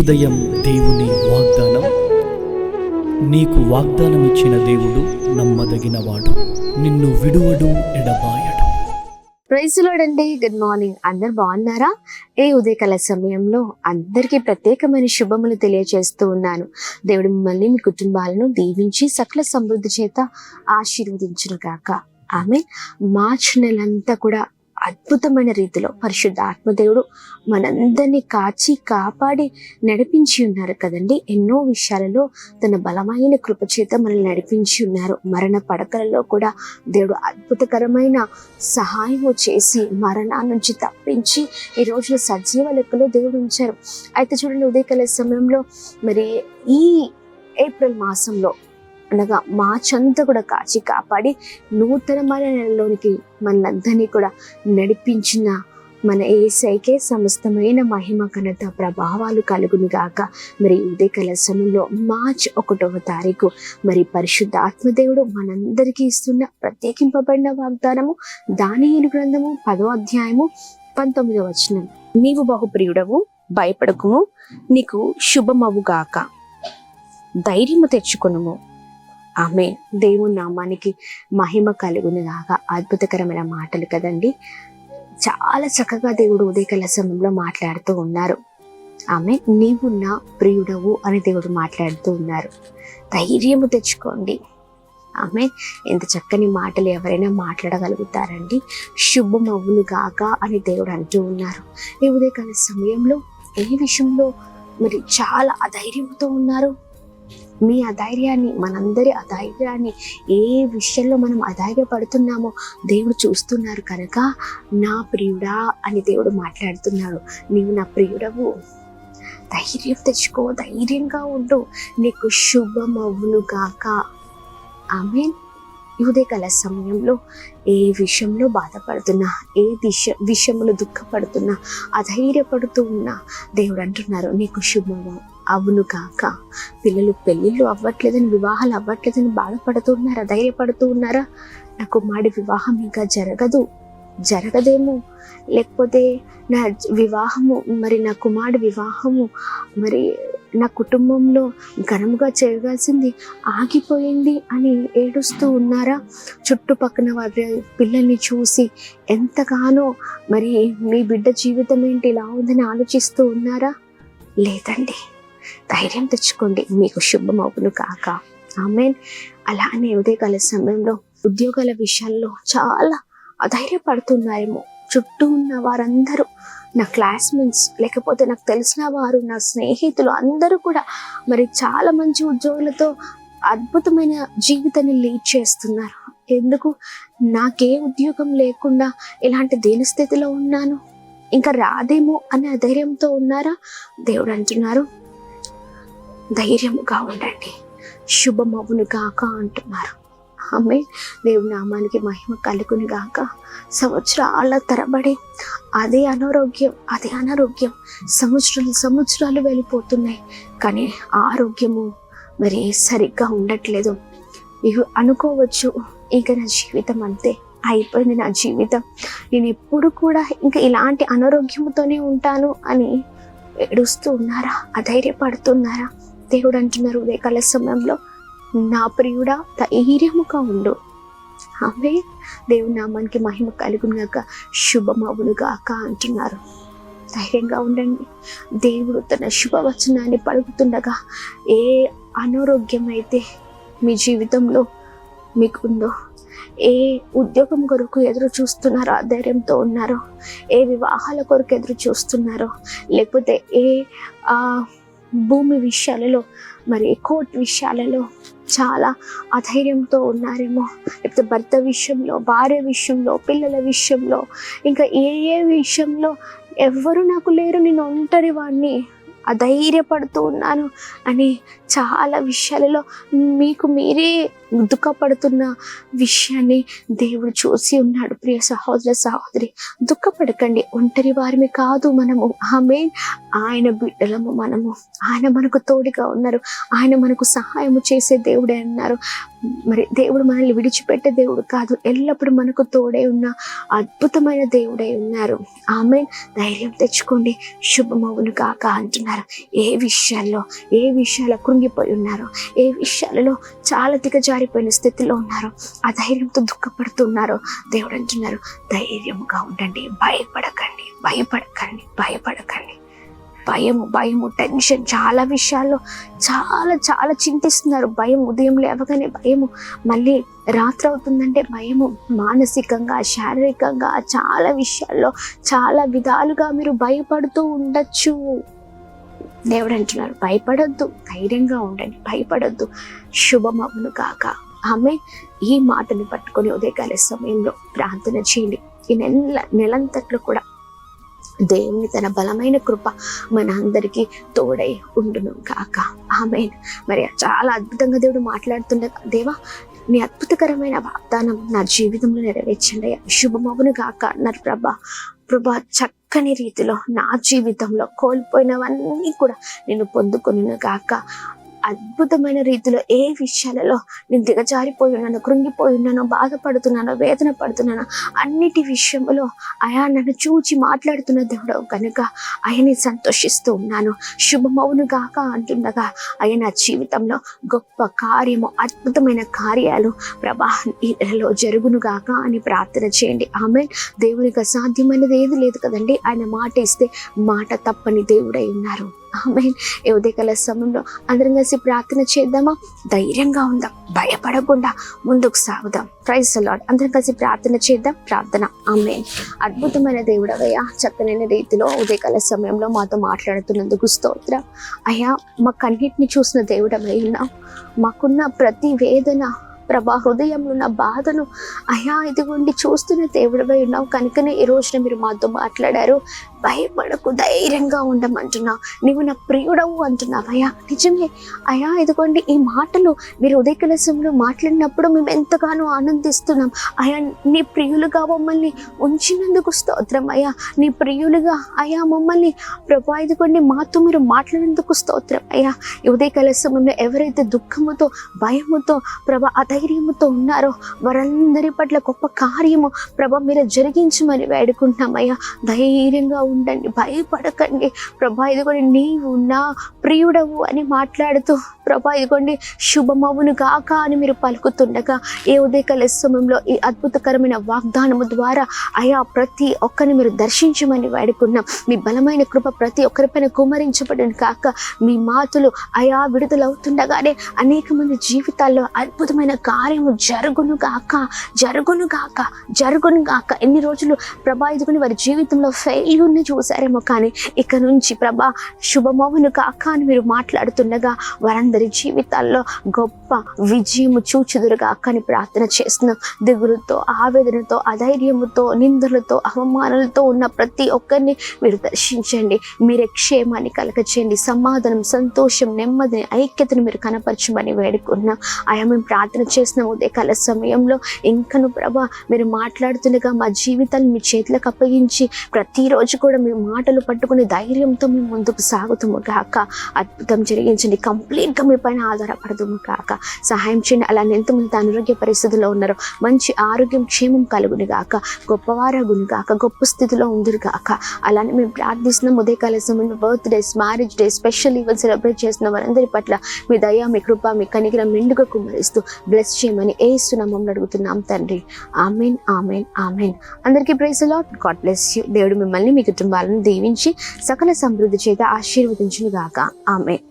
ఉదయం దేవుని వాగ్దానం. నీకు వాగ్దానం ఇచ్చిన దేవుడు నమ్మదగినవాడు, నిన్ను విడువడు, ఎడబాయడు. ప్రైజ్ లార్డ్ అండి. Good morning. అందరు బాగున్నారా? ఈ ఉదయకాల సమయంలో అందరికీ ప్రత్యేకమైన శుభములు తెలియజేస్తూ ఉన్నాను. దేవుడు మిమ్మల్ని, మీ కుటుంబాలను దీవించి సకల సమృద్ధి చేత ఆశీర్వదించును గాక. ఆమె మార్చ్ నెలంతా కూడా అద్భుతమైన రీతిలో పరిశుద్ధ ఆత్మదేవుడు మనందరినీ కాచి కాపాడి నడిపించి ఉన్నారు కదండి. ఎన్నో విషయాలలో తన బలమైన కృపచేత మనల్ని నడిపించి ఉన్నారు. మరణ పడకలలో కూడా దేవుడు అద్భుతకరమైన సహాయము చేసి మరణా నుంచి తప్పించి ఈ రోజున సజీవ లెక్కలో దేవుడు ఉంచారు. అయితే చూడండి, ఉదయకాల సమయంలో మరి ఈ ఏప్రిల్ మాసంలో అనగా మార్చ్ అంతా కూడా కాచి కాపాడి నూతనమైన నెలలోనికి మనందరినీ కూడా నడిపించిన మన యేసయ్యకే సమస్తమైన మహిమ, ఘనత, ప్రభావాలు కలుగును గాక. మరి ఉదయకాల సమయంలో మార్చ్ 1వ తారీఖు మరి పరిశుద్ధ ఆత్మదేవుడు మనందరికీ ఇస్తున్న ప్రత్యేకింపబడిన వాగ్దానము దానియేలు గ్రంథము 10వ అధ్యాయము 19వ వచనం. నీవు బహుప్రియుడవు, భయపడకుము, నీకు శుభమవు గాక, ధైర్యము తెచ్చుకొనుము. ఆమె దేవుని నామానికి మహిమ కలుగును గాక. అద్భుతకరమైన మాటలు కదండి. చాలా చక్కగా దేవుడు ఉదయకాల సమయంలో మాట్లాడుతూ ఉన్నారు. ఆమె నీవు నా ప్రియుడవు అని దేవుడు మాట్లాడుతూ ఉన్నారు. ధైర్యము తెచ్చుకోండి. ఆమె ఎంత చక్కని మాటలు ఎవరైనా మాట్లాడగలుగుతారండి. శుభమవును గాక అని దేవుడు అంటూ ఉన్నారు. ఈ ఉదయకాల సమయంలో ఏ విషయంలో మరి చాలా అధైర్యంతో ఉన్నారు? మీ అధైర్యాన్ని, మనందరి అధైర్యాన్ని, ఏ విషయంలో మనం అధైర్యపడుతున్నామో దేవుడు చూస్తున్నారు కనుక నా ప్రియుడా అని దేవుడు మాట్లాడుతున్నాడు. నీవు నా ప్రియుడవు, ధైర్యం తెచ్చుకో, ధైర్యంగా ఉండు, నీకు శుభమవును గాక. ఆమేన్. ఉదయకాల సమయంలో ఏ విషయంలో బాధపడుతున్నా, ఏ విషయంలో దుఃఖపడుతున్నా, అధైర్యపడుతూ ఉన్నా దేవుడు అంటున్నారు నీకు శుభము అవును కాక. పిల్లలు పెళ్ళిళ్ళు అవ్వట్లేదని, వివాహాలు అవ్వట్లేదని బాధపడుతున్నారా, ధైర్యపడుతూ ఉన్నారా? నా కుమారుడి వివాహం ఇంకా జరగదేమో, లేకపోతే నా వివాహము మరి నా కుమారుడి వివాహము మరి నా కుటుంబంలో ఘనముగా చేయవలసింది ఆగిపోయింది అని ఏడుస్తూ ఉన్నారా? చుట్టుపక్కన వారి పిల్లల్ని చూసి ఎంతగానో మరి మీ బిడ్డ జీవితం ఏంటి ఇలా ఉందని ఆలోచిస్తూ ఉన్నారా? లేదండి, ధైర్యం తెచ్చుకోండి, మీకు శుభం అవును కాక. ఆమేన్. అలానే ఉదయకాల సమయంలో ఉద్యోగాల విషయాల్లో చాలా అధైర్యపడుతున్నారేమో. చుట్టూ ఉన్న వారందరూ, నా క్లాస్మేట్స్, లేకపోతే నాకు తెలిసిన వారు, నా స్నేహితులు అందరూ కూడా మరి చాలా మంచి ఉద్యోగులతో అద్భుతమైన జీవితాన్ని లీడ్ చేస్తున్నారు. ఎందుకు? నాకే ఉద్యోగం లేకుండా ఇలాంటి దీనస్థితిలో ఉన్నాను, ఇంకా రాదేమో అనే అధైర్యంతో ఉన్నారా? దేవుడు అంటున్నారు ధైర్యముగా ఉండండి, శుభమవును గాక అంటున్నారు. ఆమె దేవుని నామానికి మహిమ కలుగును గాక. సంవత్సరాల తరబడి అదే అనారోగ్యం సంవత్సరాలు వెళ్ళిపోతున్నాయి, కానీ ఆరోగ్యము మరి సరిగ్గా ఉండట్లేదు. ఇవి అనుకోవచ్చు, ఇంకా నా జీవితం అంతే అయిపోయింది, నా జీవితం, నేను ఎప్పుడు కూడా ఇంకా ఇలాంటి అనారోగ్యంతోనే ఉంటాను అని ఏడుస్తూ ఉన్నారా? అధైర్యపడుతున్నారా? దేవుడు అంటున్నారు ఉదయకాల సమయంలో నా ప్రియుడా ధైర్యముగా ఉండు. ఆమె దేవుని నామానికి మహిమ కలుగును గాక, శుభమవును గాక అంటున్నారు. ధైర్యంగా ఉండండి. దేవుడు తన శుభవచనాన్ని పలుకుతుండగా ఏ అనారోగ్యం అయితే మీ జీవితంలో మీకుందో, ఏ ఉద్యోగం కొరకు ఎదురు చూస్తున్నారో అధైర్యంతో ఉన్నారో, ఏ వివాహాల కొరకు ఎదురు చూస్తున్నారో, లేకపోతే ఏ భూమి విషయాలలో మరి కోర్టు విషయాలలో చాలా అధైర్యంతో ఉన్నారేమో, లేకపోతే భర్త విషయంలో, భార్య విషయంలో, పిల్లల విషయంలో, ఇంకా ఏ విషయంలో ఎవ్వరు నాకు లేరు, నేను ఒంటరి వాడిని, అధైర్యపడుతూ ఉన్నాను అని చాలా విషయాలలో మీకు మీరే దుఃఖపడుతున్న విషయాన్ని దేవుడు చూసి ఉన్నాడు. ప్రియ సహోదర సహోదరి, దుఃఖపడకండి. ఒంటరి వారిని కాదు మనము. ఆమేన్. ఆయన బిడ్డలము మనము. ఆయన మనకు తోడుగా ఉన్నారు. ఆయన మనకు సహాయము చేసే దేవుడే ఉన్నారు. మరి దేవుడు మనల్ని విడిచిపెట్టే దేవుడు కాదు, ఎల్లప్పుడూ మనకు తోడే ఉన్న అద్భుతమైన దేవుడై ఉన్నారు. ఆమేన్. ధైర్యం తెచ్చుకోండి, శుభమవును కాక అంటున్నారు. ఏ విషయాల్లో కృంగిపోయి ఉన్నారో, ఏ విషయాలలో చాలా దిగజారిపోయిన స్థితిలో ఉన్నారో, ఆ ధైర్యంతో దుఃఖపడుతున్నారో దేవుడు అంటున్నారు, ధైర్యంగా ఉండండి, భయపడకండి. భయము టెన్షన్, చాలా విషయాల్లో చాలా చింతిస్తున్నారు. భయం, ఉదయం లేవగానే భయము, మళ్ళీ రాత్రి అవుతుందంటే భయము. మానసికంగా, శారీరకంగా చాలా విషయాల్లో చాలా విధాలుగా మీరు భయపడుతూ ఉండొచ్చు. దేవుడు అంటున్నారు, భయపడొద్దు, ధైర్యంగా ఉండండి, భయపడొద్దు, శుభమవును కాక. ఆమె ఈ మాటను పట్టుకొని ఉదయకాల సమయంలో ప్రార్థన చేయండి. ఈ నెలంతట్లో కూడా దేవుని తన బలమైన కృప మన అందరికీ తోడై ఉండును కాక. ఆమేన్. మరి చాలా అద్భుతంగా దేవుడు మాట్లాడుతుండగా, దేవా నీ అద్భుతకరమైన వాగ్దానం నా జీవితంలో నెరవేర్చండి, శుభమవును కాక అన్నారు. ప్రభా చక్కని రీతిలో నా జీవితంలో కోల్పోయినవన్నీ కూడా నేను పొందుకొనును కాక. అద్భుతమైన రీతిలో ఏ విషయాలలో నేను దిగజారిపోయి ఉన్నానో, కృంగిపోయి ఉన్నానో, బాధపడుతున్నానో, వేదన పడుతున్నానో, అన్నిటి విషయంలో ఆయా నన్ను చూచి మాట్లాడుతున్న దేవుడు కనుక ఆయన్ని సంతోషిస్తూ ఉన్నాను. శుభమవును గాక అంటుండగా ఆయన జీవితంలో గొప్ప కార్యము, అద్భుతమైన కార్యాలు ప్రభా ఈ నెలలో జరుగును గాక అని ప్రార్థన చేయండి. ఆమేన్. దేవునికి అసాధ్యమైనది ఏది లేదు కదండి. ఆయన మాట ఇస్తే మాట తప్పని దేవుడై ఉన్నారు. ఆమేన్. ఈ ఉదయకాల సమయంలో అందరం కలిసి ప్రార్థన చేద్దామా? ధైర్యంగా ఉందాం, భయపడకుండా ముందుకు సాగుదాం. Praise the lord. అందరం కలిసి ప్రార్థన చేద్దాం. ప్రార్థన. ఆమేన్. అద్భుతమైన దేవుడవయ్యా, చక్కనైన రీతిలో ఉదయకాల సమయంలో మాతో మాట్లాడుతున్నందుకు స్తోత్రం అయ్యా. మాకన్నిటిని చూసిన దేవుడవై ఉన్నాం. మాకున్న ప్రతి వేదన ప్రభా, హృదయంలో ఉన్న బాధను అయ్యా ఇదిగోండి చూస్తున్న దేవుడవై ఉన్నావు కనుకనే ఈ రోజున మీరు మాతో మాట్లాడారు. భయపడకు, ధైర్యంగా ఉండమంటున్నావు. నీవు నా ప్రియుడవు అంటున్నావు అయ్యా. నిజమే అయ్యా. ఇదిగోండి ఈ మాటలు మీరు ఉదయకాల సమయంలో మాట్లాడినప్పుడు మేము ఎంతగానో ఆనందిస్తున్నాం అయ్యా. నీ ప్రియులుగా మమ్మల్ని ఉంచినందుకు స్తోత్రం అయ్యా. నీ ప్రియులుగా అయ్యా మమ్మల్ని ప్రభా ఇదిగోండి మాతో మీరు మాట్లాడినందుకు స్తోత్రం అయ్యా. ఈ ఉదయకాల సమయంలో ఎవరైతే దుఃఖముతో, భయముతో, ప్రభా అధైర్యముతో ఉన్నారో వారందరి పట్ల గొప్ప కార్యము ప్రభా మీరు జరిగించమని వేడుకుంటున్నామయ్యా. ధైర్యంగా ఉండండి, భయపడకండి ప్రభా. ఇదిగోండి నీవు నా ప్రియుడవు అని మాట్లాడుతూ ప్రభా ఇదిగోండి శుభమవును గాక అని మీరు పలుకుతుండగా ఏ ఉదయకాల సమయంలో ఈ అద్భుతకరమైన వాగ్దానము ద్వారా అయా ప్రతి ఒక్కరిని మీరు దర్శించమని వేడుకున్నాం. మీ బలమైన కృప ప్రతి ఒక్కరిపైన కుమరించబడిన కాక. మీ మాటలు అయా విడుదలవుతుండగానే అనేక మంది జీవితాల్లో అద్భుతమైన కార్యము జరుగును గాక. ఎన్ని రోజులు ప్రభా ఇదిగోని వారి జీవితంలో ఫెయిల్యూర్ని చూసారేమో, కానీ ఇక నుంచి ప్రభా శుభమవును కాక అని మీరు మాట్లాడుతుండగా వారందరి జీవితాల్లో గొప్ప విజయము చూచుదురుగా అని ప్రార్థన చేస్తున్నాం. దిగులుతో, ఆవేదనతో, అధైర్యముతో, నిందలతో, అవమానాలతో ఉన్న ప్రతి ఒక్కరిని మీరు దర్శించండి. మీరే క్షేమాన్ని కలగచేయండి. సమాధానం, సంతోషం, నెమ్మదిని, ఐక్యతను మీరు కనపరచమని వేడుకున్నాం. ఆయా మేము ప్రార్థన చేసిన ఉదయకాల సమయంలో ఇంకను ప్రభా మీరు మాట్లాడుతుండగా మా జీవితాన్ని మీ చేతులకు అప్పగించి ప్రతిరోజు కూడా మీ మాటలు పట్టుకుని ధైర్యంతో మేము ముందుకు సాగుతాము కాక. అద్భుతం జరిగించండి. కంప్లీట్గా మీ పైన ఆధారపడదుము కాక. సహాయం చేయండి. అలానే ఎంతమంది అనారోగ్య పరిస్థితుల్లో ఉన్నారో మంచి ఆరోగ్యం, క్షేమం కలుగుని గాక. గొప్పవారగుని గాక, గొప్ప స్థితిలో ఉందిరు గాక. అలానే మేము ప్రార్థిస్తున్నాం ఉదయకాల సమయంలో birthdays, marriage day, special event celebrate చేస్తున్న వారందరి పట్ల మీ దయ, మీ కృప, మీ కనికరం మెండుగా కుమ్మరిస్తూ బ్లెస్ చేయమని యేసు నామములో అడుగుతున్నాం తండ్రి. ఆమేన్, ఆమేన్, ఆమేన్. అందరికీ praise the lord. God bless you. దేవుడు మిమ్మల్ని, మీ కుటుంబాలను దీవించి సకల సమృద్ధి చేత ఆశీర్వదించును గాక. ఆమేన్.